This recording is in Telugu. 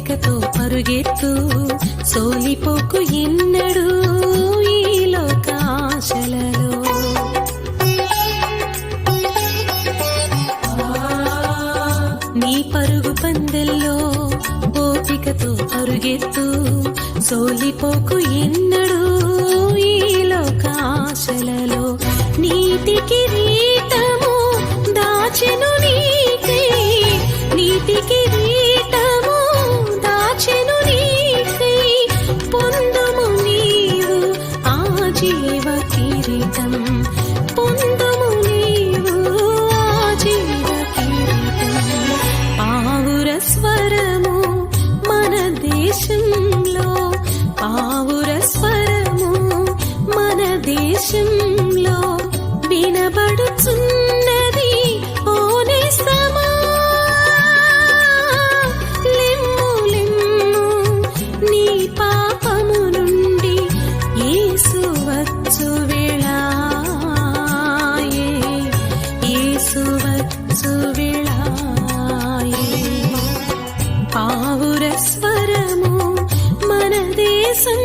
ఓపికతో పరుగెత్తు, సోలిపోకు ఎన్నడూ ఈ లోకాశలలో. నీ పరుగు పందెల్లో ఓపికతో పరుగెత్తు, సోలిపోకు ఎన్నడూ ఈ లోకాశలలో. నీతి కిరీటము దాచెను నీకై, నీతి కిరీటము దాచెను నీకై, పొందుము నీవు ఆ జీవ కిరీటం, పొందుము నీవు ఆ జీవ కిరీటం. పావుర స్వరము మన దేశంలో, పావుర స్వరము మన దేశంలో వినబడుచున్నది. ఓ నేస్తమా లెమ్ము లెమ్ము, నీ పాపము నుండి యేసు వచ్చు వేళాయే, యేసు వచ్చు వేళాయే. పావుర స్వరము మన దేశం